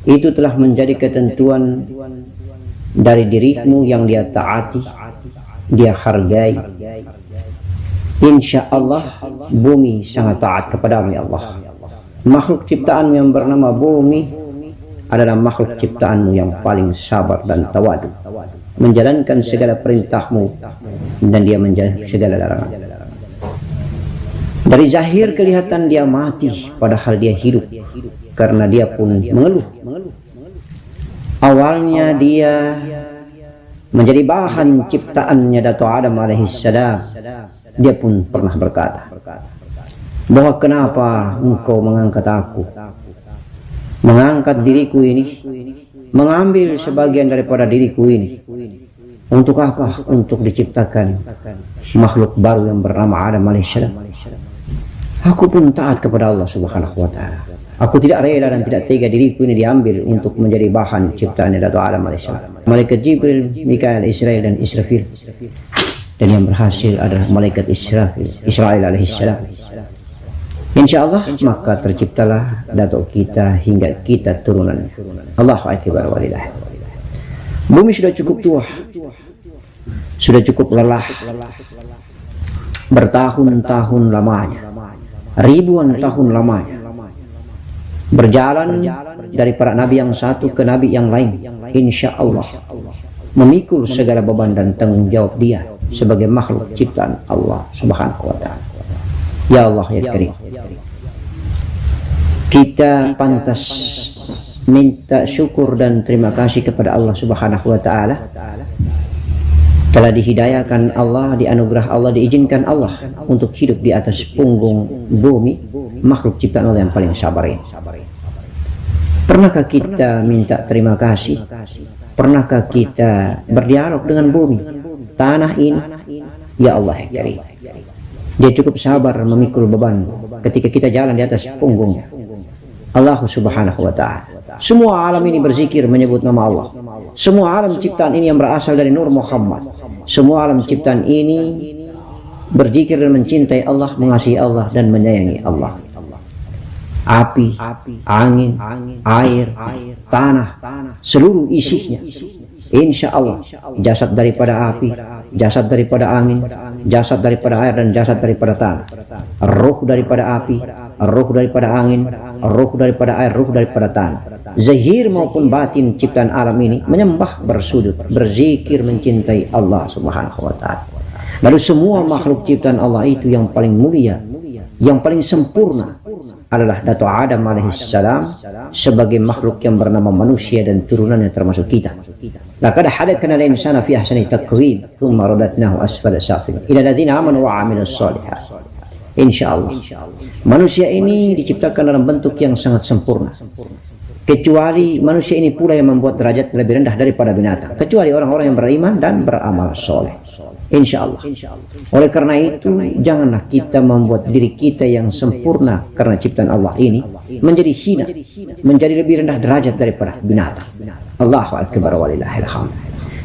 itu telah menjadi ketentuan dari dirimu yang dia taati, dia hargai. Insya Allah bumi sangat taat kepadamu ya Allah. Makhluk ciptaan yang bernama bumi adalah makhluk ciptaanmu yang paling sabar dan tawadu, menjalankan segala perintahmu dan dia menjauhi segala larangan. Dari zahir kelihatan dia mati, padahal dia hidup, karena dia pun mengeluh. Awalnya dia menjadi bahan ciptaannya Dato' Adam alaihissalam. Dia pun pernah berkata bahwa kenapa engkau mengangkat aku, mengangkat diriku ini, mengambil sebagian daripada diriku ini. Untuk apa? Untuk diciptakan makhluk baru yang bernama Adam alaihissalam. Aku pun taat kepada Allah subhanahu wa ta'ala. Aku tidak rela dan tidak tega diriku ini diambil untuk menjadi bahan ciptaan Dato' Adam alaihissalam. Malaikat Jibril, Mikail, Israel dan Israfil. Dan yang berhasil adalah malaikat Israel alaihissalam. Insya Allah maka terciptalah Dato' kita hingga kita turunannya. Allahu akbar walillah. Bumi sudah cukup tua, sudah cukup lelah, bertahun-tahun lamanya, ribuan tahun lamanya, berjalan dari para nabi yang satu ke nabi yang lain. Insya Allah memikul segala beban dan tanggung jawab dia sebagai makhluk ciptaan Allah subhanahu wa ta'ala. Ya Allah ya Karim, kita pantas minta syukur dan terima kasih kepada Allah subhanahu wa ta'ala. Telah dihidayakan Allah, dianugerah Allah, diizinkan Allah untuk hidup di atas punggung bumi, makhluk ciptaan Allah yang paling sabar ini. Pernahkah kita minta terima kasih? Pernahkah kita berdialog dengan bumi, tanah ini? Ya Allah ya Karim, dia cukup sabar memikul beban ketika kita jalan di atas punggungnya. Allah subhanahu wa ta'ala. Semua alam ini berzikir menyebut nama Allah. Semua alam ciptaan ini yang berasal dari Nur Muhammad. Semua alam ciptaan ini berzikir dan mencintai Allah, mengasihi Allah dan menyayangi Allah. Api, angin, air, tanah, seluruh isinya. Insya Allah jasad daripada api, jasad daripada angin, jasad daripada air dan jasad daripada tanah. Ruh daripada api, ruh daripada angin, ruh daripada air, ruh daripada tanah. Zahir maupun batin ciptaan alam ini menyembah, bersujud, berzikir, mencintai Allah subhanahu wa ta'ala. Lalu semua makhluk ciptaan Allah itu yang paling mulia, yang paling sempurna adalah Dato' Adam alaihissalam sebagai makhluk yang bernama manusia dan turunannya termasuk kita. Laqad khalaqnal insana fi ahsani taqwim thumma radadnahu asfala safilin ila ladzina amanu wa 'amilus shalihat. Insyaallah manusia ini diciptakan dalam bentuk yang sangat sempurna. Kecuali manusia ini pula yang membuat derajat lebih rendah daripada binatang, kecuali orang-orang yang beriman dan beramal soleh. Insya Allah. Oleh karena itu janganlah kita membuat diri kita yang sempurna karena ciptaan Allah ini menjadi hina, menjadi lebih rendah derajat daripada binatang. Allahu akbar walillahil hamd.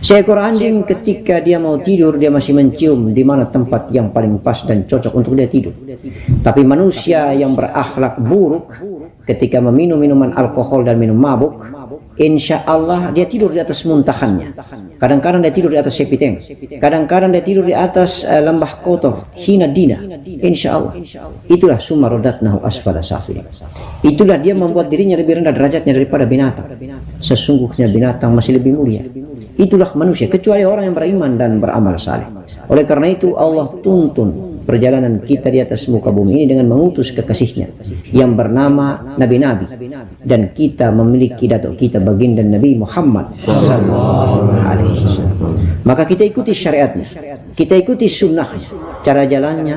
Seekor anjing ketika dia mau tidur dia masih mencium di mana tempat yang paling pas dan cocok untuk dia tidur. Tapi manusia yang berakhlak buruk ketika meminum minuman alkohol dan minum mabuk, insya Allah dia tidur di atas muntahannya. Kadang-kadang dia tidur di atas sepiteng, kadang-kadang dia tidur di atas lembah kotor, hina dina. Insya Allah itulah summa radatnahu asfala safilin. Itulah dia membuat dirinya lebih rendah derajatnya daripada binatang. Sesungguhnya binatang masih lebih mulia. Itulah manusia, kecuali orang yang beriman dan beramal saleh. Oleh karena itu Allah tuntun perjalanan kita di atas muka bumi ini dengan mengutus kekasihnya yang bernama nabi-nabi, dan kita memiliki Dato' kita baginda Nabi Muhammad sallallahu alaihi wasallam. Maka kita ikuti syariatnya, kita ikuti sunnahnya, cara jalannya,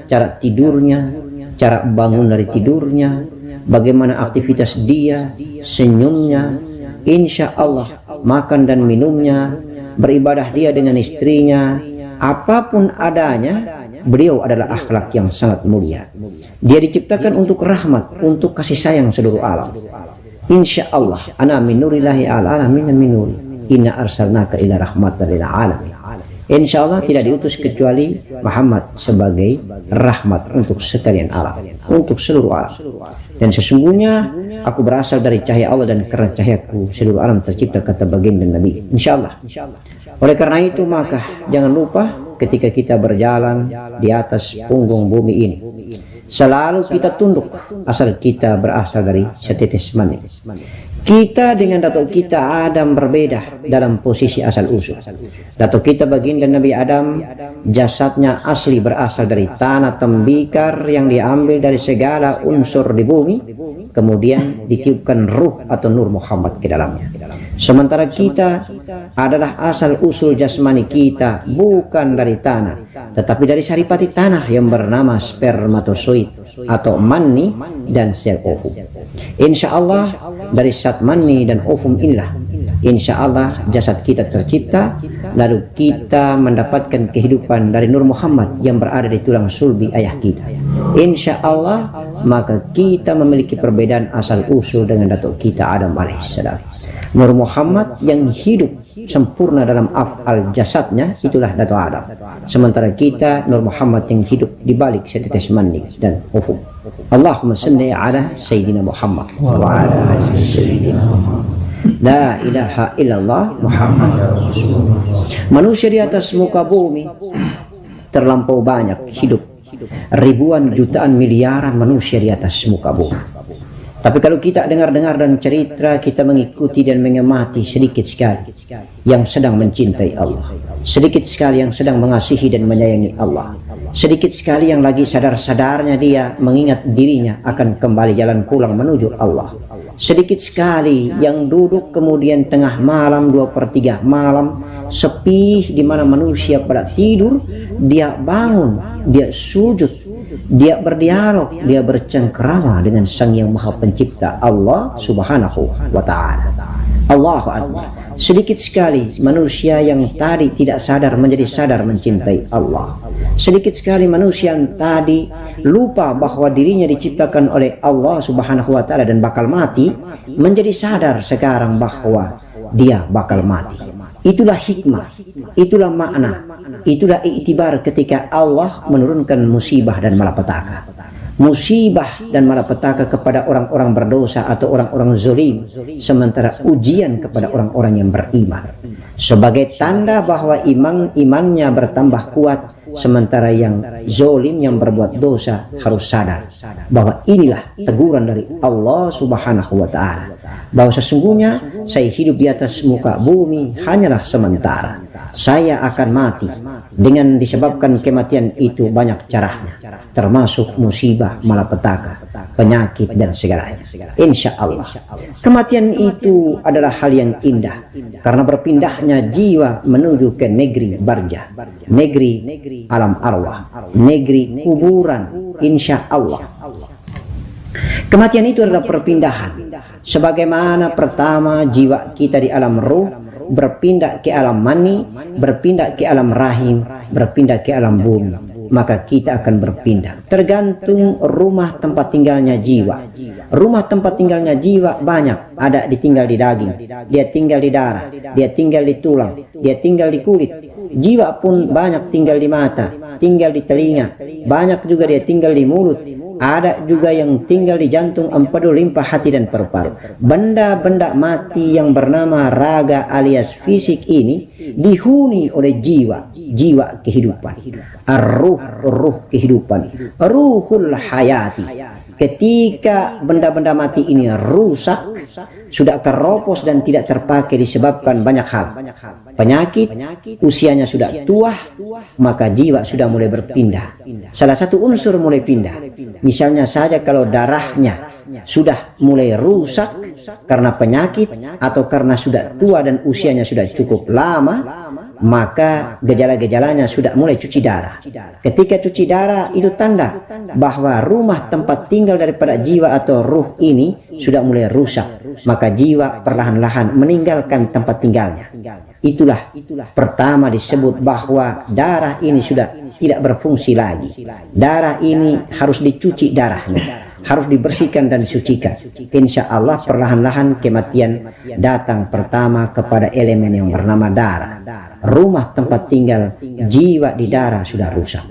cara tidurnya, cara bangun dari tidurnya, bagaimana aktivitas dia, senyumnya, insya Allah makan dan minumnya, beribadah dia dengan istrinya, apapun adanya, beliau adalah akhlak yang sangat mulia. Dia diciptakan untuk rahmat, untuk kasih sayang seluruh alam. Insya Allah, ana minurillahi ala alamin minuri, inna arsalnaka ila rahmatan lil alamin. Insya Allah tidak diutus kecuali Muhammad sebagai rahmat untuk sekalian alam, untuk seluruh alam. Dan sesungguhnya aku berasal dari cahaya Allah dan karena cahayaku seluruh alam tercipta, kata baginda Nabi. Insyaallah. Oleh karena itu maka jangan lupa ketika kita berjalan di atas punggung bumi ini, selalu kita tunduk asal kita berasal dari setetes mani. Kita dengan datuk kita Adam berbeda dalam posisi asal usul. Datuk kita baginda Nabi Adam, jasadnya asli berasal dari tanah tembikar yang diambil dari segala unsur di bumi, kemudian ditiupkan ruh atau nur Muhammad ke dalamnya. Sementara kita adalah asal usul jasmani kita bukan dari tanah, tetapi dari saripati tanah yang bernama spermatozoid atau mani dan sel ovum. Insya Allah dari zat mani dan ovum inilah insya Allah jasad kita tercipta, lalu kita mendapatkan kehidupan dari Nur Muhammad yang berada di tulang sulbi ayah kita. Insya Allah maka kita memiliki perbedaan asal usul dengan datuk kita Adam alaihissalam. Nur Muhammad yang hidup sempurna dalam af'al jasadnya, itulah datuk Adam. Sementara kita Nur Muhammad yang hidup di balik setetes mani dan ovum. Allahumma salli ala Sayyidina Muhammad wa ala ali Sayyidina Muhammad. La ilaha illallah Muhammad Rasulullah. Manusia di atas muka bumi terlampau banyak hidup, ribuan jutaan miliaran manusia di atas muka bumi. Tapi kalau kita dengar-dengar dan cerita, kita mengikuti dan mengamati sedikit sekali yang sedang mencintai Allah, sedikit sekali yang sedang mengasihi dan menyayangi Allah, sedikit sekali yang lagi sadar-sadarnya dia mengingat dirinya akan kembali jalan pulang menuju Allah, sedikit sekali yang duduk kemudian tengah malam 2/3 malam sepi di mana manusia pada tidur, dia bangun, dia sujud, dia berdialog, dia bercengkerama dengan Sang Yang Maha Pencipta Allah Subhanahu wa Ta'ala. Allahu Akbar. Sedikit sekali manusia yang tadi tidak sadar menjadi sadar mencintai Allah. Sedikit sekali manusia yang tadi lupa bahwa dirinya diciptakan oleh Allah Subhanahu wa Ta'ala dan bakal mati, menjadi sadar sekarang bahwa dia bakal mati. Itulah hikmah, itulah makna, itulah iktibar ketika Allah menurunkan musibah dan malapetaka. Musibah dan malapetaka kepada orang-orang berdosa atau orang-orang zalim, sementara ujian kepada orang-orang yang beriman. Sebagai tanda bahwa imannya bertambah kuat, sementara yang zalim yang berbuat dosa harus sadar bahwa inilah teguran dari Allah Subhanahu wa Ta'ala, bahwa sesungguhnya saya hidup di atas muka bumi hanyalah sementara, saya akan mati. Dengan disebabkan kematian itu banyak caranya, termasuk musibah, malapetaka, penyakit dan segalanya. Insya Allah kematian itu adalah hal yang indah, karena berpindahnya jiwa menuju ke negeri barzah, negeri alam arwah, negeri kuburan. Insya Allah kematian itu adalah perpindahan. Sebagaimana pertama jiwa kita di alam ruh berpindah ke alam mani, berpindah ke alam rahim, berpindah ke alam bumi, maka kita akan berpindah tergantung rumah tempat tinggalnya jiwa. Rumah tempat tinggalnya jiwa banyak, ada ditinggal di daging, dia tinggal di darah, dia tinggal di tulang, dia tinggal di kulit. Jiwa pun banyak tinggal di mata, tinggal di telinga, banyak juga dia tinggal di mulut. Ada juga yang tinggal di jantung, empedu, limpa, hati dan paru-paru. Benda-benda mati yang bernama raga alias fisik ini dihuni oleh jiwa, jiwa kehidupan, ruh kehidupan, ruhul hayati. Ketika benda-benda mati ini rusak, sudah keropos dan tidak terpakai disebabkan banyak hal, penyakit, usianya sudah tua, maka jiwa sudah mulai berpindah. Salah satu unsur mulai pindah, misalnya saja kalau darahnya sudah mulai rusak karena penyakit atau karena sudah tua dan usianya sudah cukup lama, maka gejala-gejalanya sudah mulai cuci darah. Ketika cuci darah itu tanda bahwa rumah tempat tinggal daripada jiwa atau ruh ini sudah mulai rusak, maka jiwa perlahan-lahan meninggalkan tempat tinggalnya. Itulah pertama disebut bahwa darah ini sudah tidak berfungsi lagi. Darah ini harus dicuci darahnya, harus dibersihkan dan disucikan. Insya Allah perlahan-lahan kematian datang pertama kepada elemen yang bernama darah. Rumah tempat tinggal jiwa di darah sudah rusak.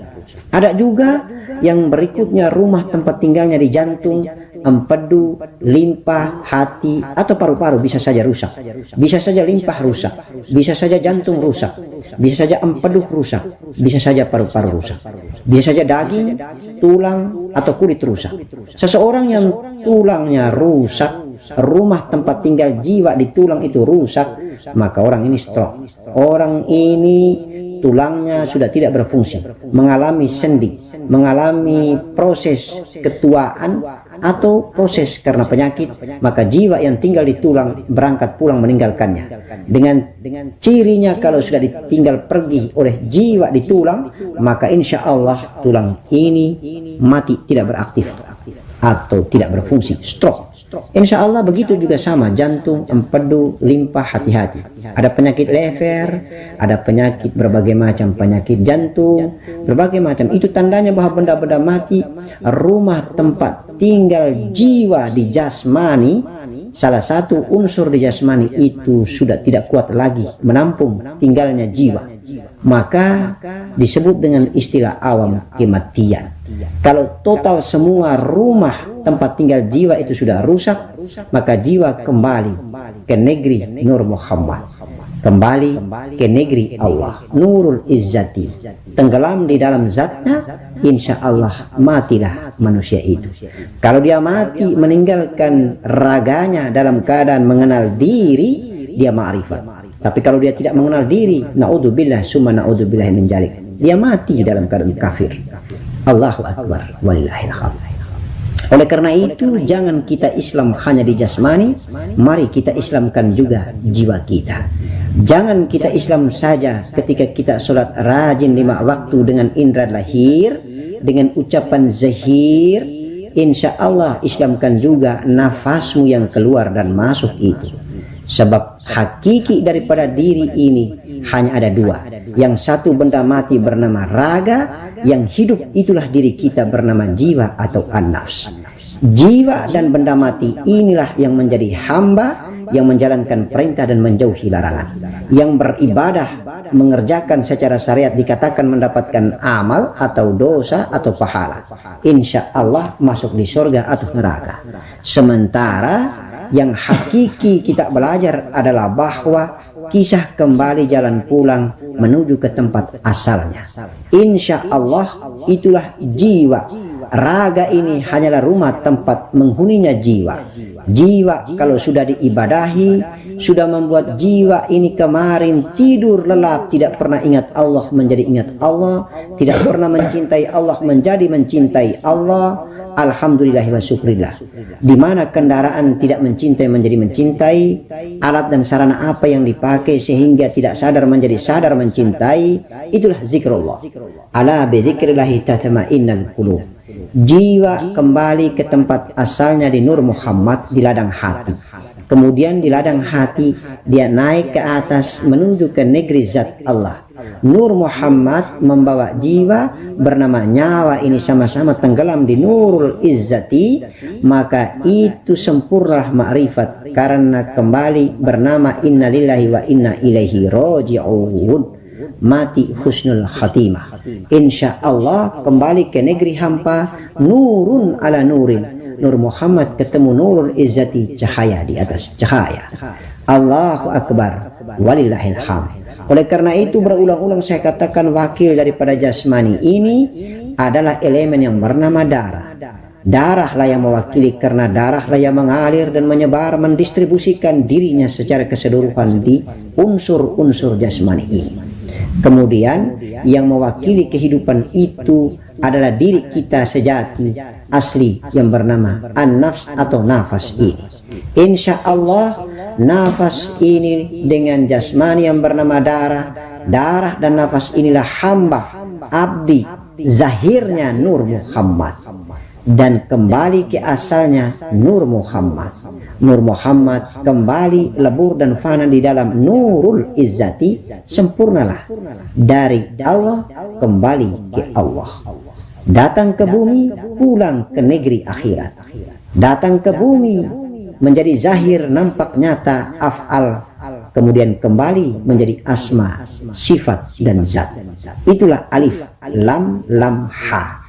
Ada juga yang berikutnya rumah tempat tinggalnya di jantung, empedu, limpah, hati, atau paru-paru bisa saja rusak. Bisa saja limpah rusak, bisa saja jantung rusak, bisa saja empedu rusak, bisa saja paru-paru rusak, bisa saja daging, tulang, atau kulit rusak. Seseorang yang tulangnya rusak, rumah tempat tinggal jiwa di tulang itu rusak, maka orang ini stroke. Orang ini tulangnya sudah tidak berfungsi, mengalami sendi, mengalami proses ketuaan atau proses karena penyakit, maka jiwa yang tinggal di tulang berangkat pulang meninggalkannya. Dengan cirinya kalau sudah ditinggal pergi oleh jiwa di tulang, maka insya Allah tulang ini mati, tidak beraktif atau tidak berfungsi, stroke. Insya Allah begitu juga sama jantung, empedu, limpah, hati-hati. Ada penyakit lever, ada penyakit berbagai macam penyakit jantung, berbagai macam. Itu tandanya bahwa benda-benda mati, rumah tempat tinggal jiwa di jasmani, salah satu unsur di jasmani itu sudah tidak kuat lagi menampung tinggalnya jiwa. Maka disebut dengan istilah awam kematian. Kalau total semua rumah tempat tinggal jiwa itu sudah rusak, maka jiwa kembali ke negeri Nur Muhammad, kembali ke negeri Allah, Nurul Izzati, tenggelam di dalam zatnya. Insya Allah matilah manusia itu. Kalau dia mati meninggalkan raganya dalam keadaan mengenal diri, dia ma'rifat. Tapi kalau dia tidak mengenal diri, na'udzubillah summa na'udzubillah min dzalik, dia mati dalam keadaan kafir. Allahu Akbar, walillahil hamd. Oleh karena itu, jangan kita Islam hanya di jasmani, mari kita Islamkan juga jiwa kita. Jangan kita Islam saja ketika kita sholat rajin 5 waktu dengan indera lahir, dengan ucapan zahir. Insya Allah Islamkan juga nafasmu yang keluar dan masuk itu. Sebab hakiki daripada diri ini hanya ada 2. Yang satu benda mati bernama raga, yang hidup itulah diri kita bernama jiwa atau an-nafs. Jiwa dan benda mati inilah yang menjadi hamba, yang menjalankan perintah dan menjauhi larangan, yang beribadah, mengerjakan secara syariat dikatakan mendapatkan amal atau dosa atau pahala. Insya Allah masuk di surga atau neraka. Sementara yang hakiki kita belajar adalah bahwa kisah kembali jalan pulang menuju ke tempat asalnya. Insya Allah itulah jiwa. Raga ini hanyalah rumah tempat menghuninya jiwa. Jiwa kalau sudah diibadahi, sudah membuat jiwa ini kemarin tidur lelap, tidak pernah ingat Allah menjadi ingat Allah, tidak pernah mencintai Allah menjadi mencintai Allah. Alhamdulillah wa syukrillah. Di mana kendaraan tidak mencintai menjadi mencintai, alat dan sarana apa yang dipakai sehingga tidak sadar menjadi sadar mencintai, itulah zikrullah. Ala bi dzikrillahi tatma'innul qulub. Jiwa kembali ke tempat asalnya di Nur Muhammad, di ladang hati. Kemudian di ladang hati dia naik ke atas menuju ke negeri zat Allah. Nur Muhammad membawa jiwa bernama nyawa ini sama-sama tenggelam di Nurul Izzati, maka itu sempurna ma'rifat karena kembali bernama innalillahi wa inna ilaihi raji'un, mati husnul khatimah. Insya Allah kembali ke negeri hampa, nurun ala nurin. Nur Muhammad ketemu Nurul Izzati, cahaya di atas cahaya. Allahu Akbar, walillahil hamd. Oleh karena itu berulang-ulang saya katakan wakil daripada jasmani ini adalah elemen yang bernama darah. Darahlah yang mewakili karena darahlah yang mengalir dan menyebar mendistribusikan dirinya secara keseluruhan di unsur-unsur jasmani ini. Kemudian yang mewakili kehidupan itu adalah diri kita sejati asli yang bernama an-nafs atau nafas ini. Insya Allah nafas ini dengan jasmani yang bernama darah, darah dan nafas inilah hamba, abdi, zahirnya Nur Muhammad, dan kembali ke asalnya Nur Muhammad. Nur Muhammad kembali lebur dan fana di dalam Nurul Izzati, sempurnalah dari Allah kembali ke Allah. Datang ke bumi, pulang ke negeri akhirat. Datang ke bumi menjadi zahir, nampak nyata af'al, kemudian kembali menjadi asma, sifat dan zat. Itulah alif lam lam ha.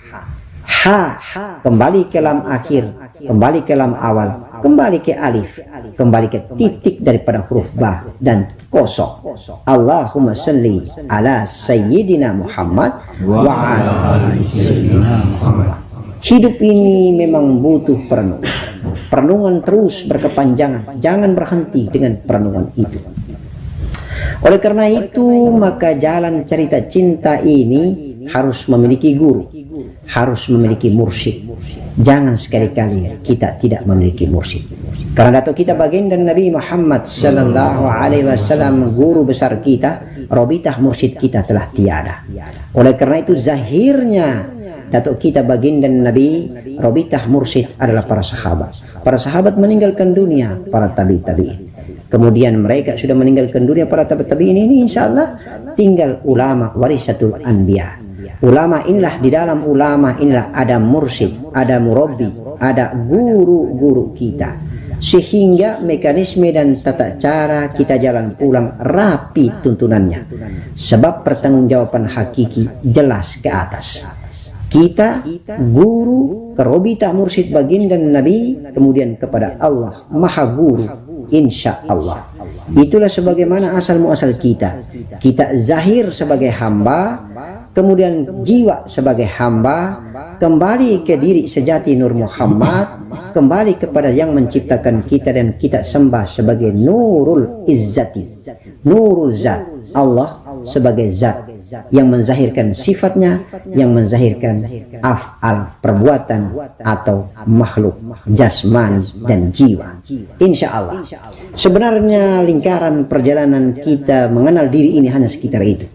Ha, kembali ke lam akhir, kembali ke lam awal, kembali ke alif, kembali ke titik daripada huruf ba dan kosong. Allahumma salli ala sayyidina Muhammad wa ala ali sayyidina Muhammad. Hidup ini memang butuh perenungan. Perenungan terus berkepanjangan, jangan berhenti dengan perenungan itu. Oleh karena itu, maka jalan cerita cinta ini harus memiliki guru, harus memiliki mursyid. Jangan sekali-kali kita tidak memiliki mursyid. Karena datuk kita baginda Nabi Muhammad sallallahu alaihi wasallam, guru besar kita, robitah mursyid kita telah tiada. Oleh karena itu, zahirnya datuk kita baginda Nabi, robitah mursyid adalah para sahabat. Para sahabat meninggalkan dunia, para tabi'in. Kemudian mereka sudah meninggalkan dunia, para tabi'in ini insya Allah tinggal ulama warisatul anbiya. Ulama inilah, di dalam ulama inilah ada mursyid, ada murabbi, ada guru-guru kita, sehingga mekanisme dan tata cara kita jalan pulang rapi tuntunannya, sebab pertanggungjawaban hakiki jelas ke atas. Kita guru, kerobita mursyid baginda Nabi, kemudian kepada Allah Maha Guru, insya Allah. Itulah sebagaimana asal muasal kita. Kita zahir sebagai hamba, kemudian jiwa sebagai hamba, kembali ke diri sejati Nur Muhammad, kembali kepada yang menciptakan kita dan kita sembah sebagai Nurul Izzati, Nurul Zat, Allah sebagai zat yang menzahirkan sifatnya, yang menzahirkan af'al, perbuatan atau makhluk jasmani dan jiwa. Insya Allah. Sebenarnya lingkaran perjalanan kita mengenal diri ini hanya sekitar itu.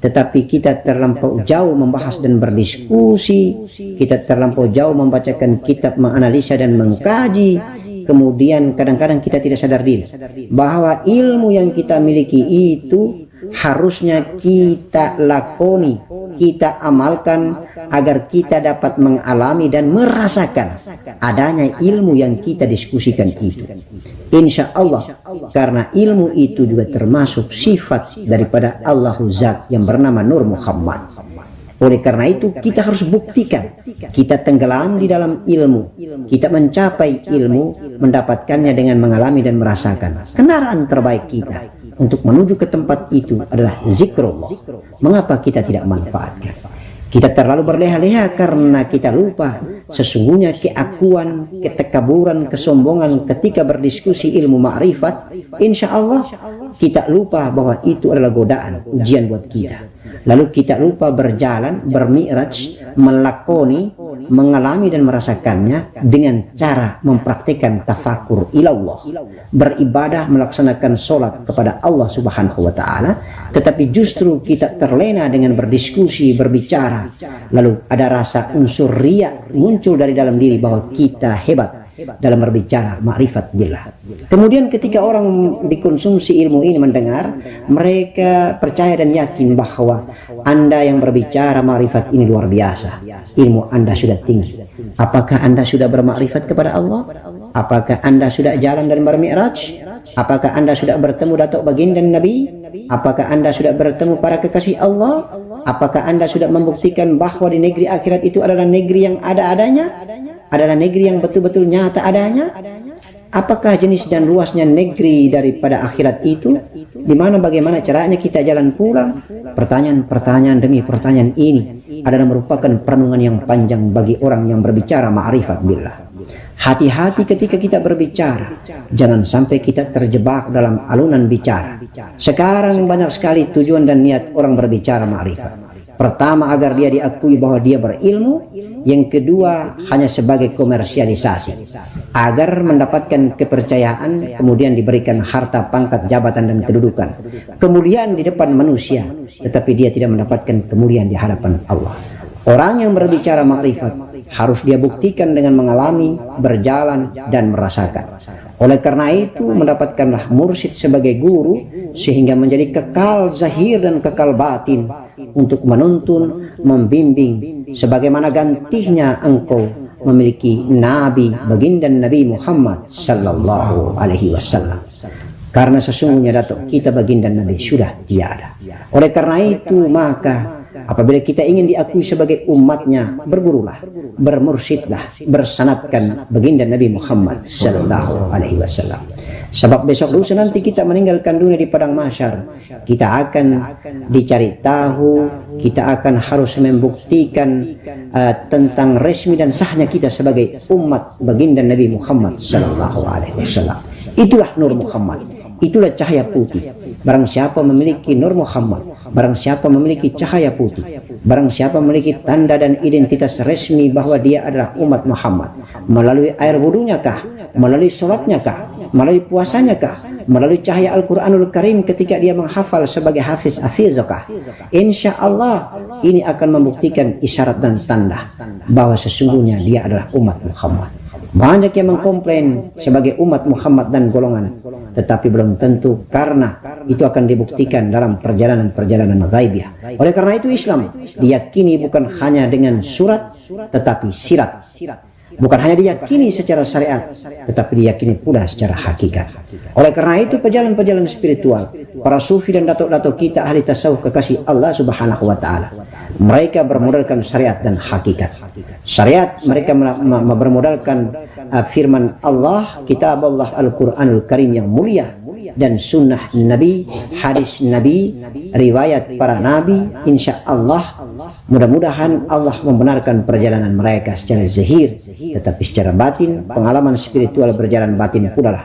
Tetapi kita terlampau jauh membahas dan berdiskusi, kita terlampau jauh membacakan kitab, menganalisa dan mengkaji. Kemudian kadang-kadang kita tidak sadar diri bahwa ilmu yang kita miliki itu harusnya kita lakoni, kita amalkan agar kita dapat mengalami dan merasakan adanya ilmu yang kita diskusikan itu. Insya Allah, karena ilmu itu juga termasuk sifat daripada Allahu Zat yang bernama Nur Muhammad. Oleh karena itu kita harus buktikan kita tenggelam di dalam ilmu, kita mencapai ilmu, mendapatkannya dengan mengalami dan merasakan. Kendaraan terbaik kita untuk menuju ke tempat itu adalah zikrullah. Mengapa kita tidak manfaatkan? Kita terlalu berleha-leha karena kita lupa sesungguhnya keakuan, ketekaburan, kesombongan ketika berdiskusi ilmu ma'rifat. Insya Allah kita lupa bahwa itu adalah godaan, ujian buat kita. Lalu kita lupa berjalan, bermi'raj, melakoni, mengalami dan merasakannya dengan cara mempraktikkan tafakur ilallah, beribadah, melaksanakan sholat kepada Allah Subhanahu wa Ta'ala. Tetapi justru kita terlena dengan berdiskusi, berbicara, lalu ada rasa unsur riya muncul dari dalam diri bahwa kita hebat dalam berbicara ma'rifat billah. Kemudian ketika orang dikonsumsi ilmu ini mendengar, mereka percaya dan yakin bahwa Anda yang berbicara ma'rifat ini luar biasa, ilmu Anda sudah tinggi. Apakah Anda sudah bermakrifat kepada Allah? Apakah Anda sudah jalan dan bermi'raj? Apakah Anda sudah bertemu datuk baginda Nabi? Apakah Anda sudah bertemu para kekasih Allah? Apakah Anda sudah membuktikan bahwa di negeri akhirat itu adalah negeri yang ada-adanya? Adalah negeri yang betul-betul nyata adanya? Apakah jenis dan luasnya negeri daripada akhirat itu? Di mana bagaimana caranya kita jalan pulang? Pertanyaan-pertanyaan demi pertanyaan ini adalah merupakan perenungan yang panjang bagi orang yang berbicara ma'rifat billah. Hati-hati ketika kita berbicara, jangan sampai kita terjebak dalam alunan bicara. Sekarang banyak sekali tujuan dan niat orang berbicara ma'rifat. Pertama, agar dia diakui bahwa dia berilmu. Yang kedua, hanya sebagai komersialisasi, agar mendapatkan kepercayaan, kemudian diberikan harta, pangkat, jabatan, dan kedudukan. Kemudian di depan manusia, tetapi dia tidak mendapatkan kemuliaan di hadapan Allah. Orang yang berbicara makrifat harus dia buktikan dengan mengalami, berjalan, dan merasakan. Oleh karena itu, mendapatkanlah mursyid sebagai guru, sehingga menjadi kekal zahir dan kekal batin untuk menuntun, membimbing, sebagaimana gantinya engkau memiliki Nabi, baginda Nabi Muhammad sallallahu alaihi wasallam. Karena sesungguhnya datuk kita baginda Nabi sudah tiada. Oleh karena itu, maka apabila kita ingin diakui sebagai umatnya, bergurulah, bermursyidlah, bersanadkan baginda Nabi Muhammad sallallahu alaihi wasallam. Sebab besok lusa nanti kita meninggalkan dunia di padang mahsyar, kita akan dicari tahu, kita akan harus membuktikan tentang resmi dan sahnya kita sebagai umat baginda Nabi Muhammad sallallahu alaihi wasallam. Itulah Nur Muhammad, itulah cahaya putih. Barang siapa memiliki Nur Muhammad, barang siapa memiliki cahaya putih, barang siapa memiliki tanda dan identitas resmi bahwa dia adalah umat Muhammad, melalui air wudunya kah, melalui sholatnya kah, melalui puasanya kah, melalui cahaya Al-Quranul Karim ketika dia menghafal sebagai hafiz hafizokah, insya Allah ini akan membuktikan isyarat dan tanda bahwa sesungguhnya dia adalah umat Muhammad. Banyak yang mengkomplain sebagai umat Muhammad dan golongan, tetapi belum tentu, karena itu akan dibuktikan dalam perjalanan-perjalanan ghaibiyah. Oleh karena itu Islam diyakini bukan hanya dengan surat, tetapi sirat. Bukan hanya diyakini secara syariat, tetapi diyakini pula secara hakikat. Oleh karena itu perjalanan-perjalanan spiritual, para sufi dan datuk-datuk kita ahli tasawuf kekasih Allah Subhanahu wa taala, mereka bermodalkan syariat dan hakikat. Syariat mereka bermodalkan firman Allah, kitab Allah Al-Quranul Karim yang mulia, dan sunnah Nabi, hadis Nabi, riwayat para Nabi. Insya Allah mudah-mudahan Allah membenarkan perjalanan mereka secara zahir, tetapi secara batin, pengalaman spiritual berjalan batin pula lah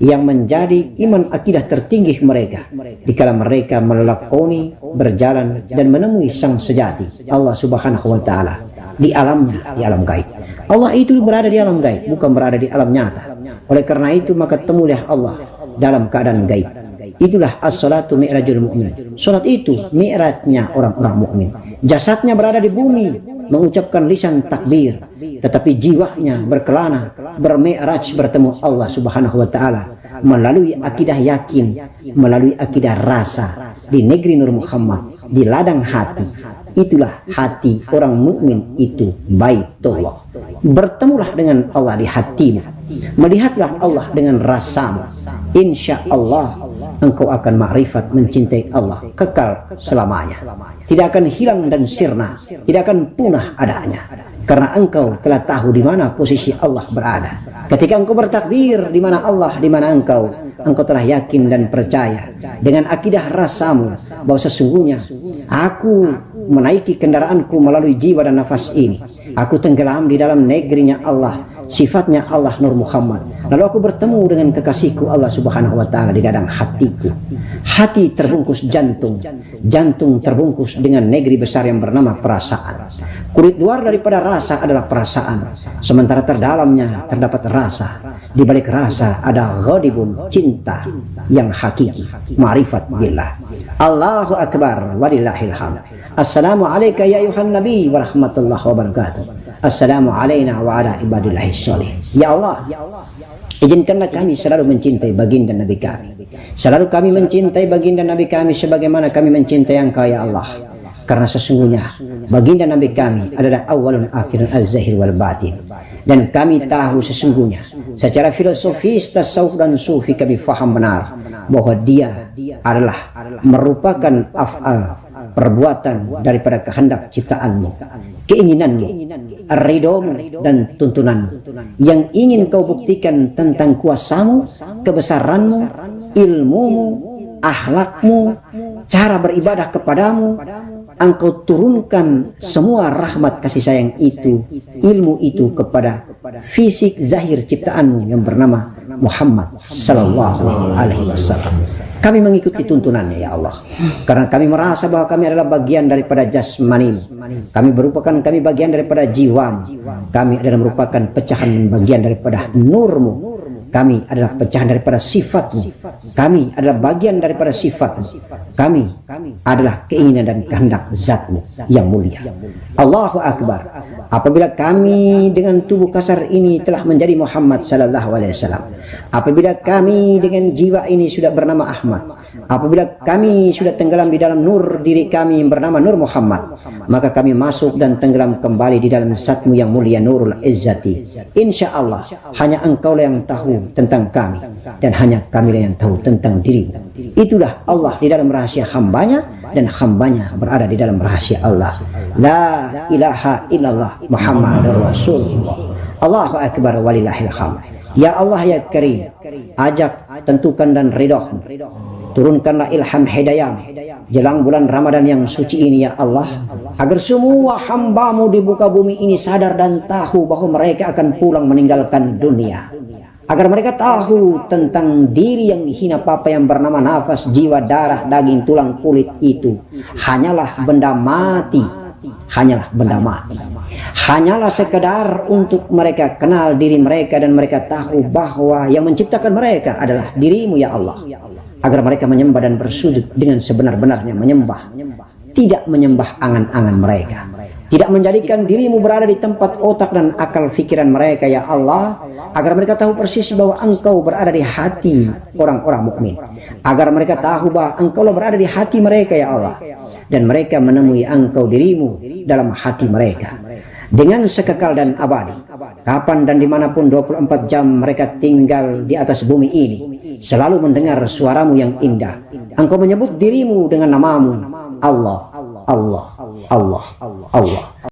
yang menjadi iman akidah tertinggi mereka dikala mereka melakoni, berjalan dan menemui sang sejati Allah Subhanahu wa taala di alamnya, di alam gaib. Allah itu berada di alam gaib, bukan berada di alam nyata. Oleh karena itu maka temulah Allah dalam keadaan gaib. Itulah as-salatu mi'rajul mu'min. Salat itu mi'rajnya orang-orang mukmin. Jasadnya berada di bumi, mengucapkan lisan takbir, tetapi jiwanya berkelana, bermi'raj bertemu Allah Subhanahu wa taala melalui akidah yakin, melalui akidah rasa di negeri Nur Muhammad, di ladang hati. Itulah hati orang mukmin itu, Baitullah. Bertemulah dengan Allah di hatimu, melihatlah Allah dengan rasamu. Insya Allah engkau akan ma'rifat, mencintai Allah kekal selamanya, tidak akan hilang dan sirna, tidak akan punah adanya, karena engkau telah tahu di mana posisi Allah berada. Ketika engkau bertakbir di mana Allah, di mana engkau telah yakin dan percaya dengan akidah rasamu bahwa sesungguhnya aku menaiki kendaraanku melalui jiwa dan nafas ini, aku tenggelam di dalam negerinya Allah, sifatnya Allah Nur Muhammad, lalu aku bertemu dengan kekasihku Allah Subhanahu wa taala di dalam hatiku. Hati terbungkus jantung, jantung terbungkus dengan negeri besar yang bernama perasaan. Kulit luar daripada rasa adalah perasaan, sementara terdalamnya terdapat rasa. Di balik rasa ada ghadibun, cinta yang hakiki, ma'rifat billah. Allahu akbar walillahil hamd. Assalamu alayka ya ayuhan nabi wa rahmatullahi wa barakatuh. Assalamu alayna wa ala ibadillahi sholih. Ya Allah, izinkanlah kami selalu mencintai baginda Nabi kami. Selalu kami mencintai baginda Nabi kami sebagaimana kami mencintai Engkau ya Allah. Karena sesungguhnya baginda Nabi kami adalah awalun akhirun az-zahir wal batin. Dan kami tahu sesungguhnya secara filosofis tasawuf dan sufi kami faham benar bahwa dia adalah merupakan af'al, perbuatan daripada kehendak ciptaanmu, keinginanmu, ridhomu dan tuntunanmu yang ingin kau buktikan tentang kuasamu, kebesaranmu, ilmumu, akhlakmu, cara beribadah kepadamu. Engkau turunkan semua rahmat kasih sayang itu, ilmu itu kepada fisik zahir ciptaanmu yang bernama Muhammad sallallahu alaihi wasallam. Kami mengikuti tuntunannya ya Allah, karena kami merasa bahwa kami adalah bagian daripada jasmanimu, kami bagian daripada jiwamu, kami adalah merupakan pecahan bagian daripada nurmu, kami adalah pecahan daripada sifatmu, kami adalah bagian daripada sifatmu, kami adalah keinginan dan kehendak zatmu yang mulia. Allahu akbar. Apabila kami dengan tubuh kasar ini telah menjadi Muhammad sallallahu alaihi wasallam, apabila kami dengan jiwa ini sudah bernama Ahmad, Apabila kami sudah tenggelam di dalam nur diri kami yang bernama Nur Muhammad, maka kami masuk dan tenggelam kembali di dalam zatmu yang mulia Nurul Izzati. Insya Allah hanya engkau lah yang tahu tentang kami, dan hanya kami lah yang tahu tentang dirimu. Itulah Allah di dalam rahasia hambanya, dan hambanya berada di dalam rahasia Allah. La ilaha illallah Muhammadur Rasulullah. Allahu akbar walillahil hamd. Ya Allah ya Karim, ajak, tentukan dan ridhomu. Turunkanlah ilham hidayah jelang bulan Ramadan yang suci ini ya Allah, agar semua hambamu di muka bumi ini sadar dan tahu bahwa mereka akan pulang meninggalkan dunia. Agar mereka tahu tentang diri yang hina papa yang bernama nafas, jiwa, darah, daging, tulang, kulit itu hanyalah benda mati. Hanyalah benda mati. Hanyalah sekedar untuk mereka kenal diri mereka, dan mereka tahu bahwa yang menciptakan mereka adalah dirimu ya Allah. Agar mereka menyembah dan bersujud dengan sebenar-benarnya menyembah, tidak menyembah angan-angan mereka, tidak menjadikan dirimu berada di tempat otak dan akal fikiran mereka ya Allah. Agar mereka tahu persis bahwa engkau berada di hati orang-orang mukmin, agar mereka tahu bahwa engkau berada di hati mereka ya Allah, dan mereka menemui engkau dirimu dalam hati mereka dengan sekekal dan abadi. Kapan dan dimanapun 24 jam mereka tinggal di atas bumi ini, selalu mendengar suaramu yang indah. Engkau menyebut dirimu dengan namamu, Allah, Allah, Allah, Allah.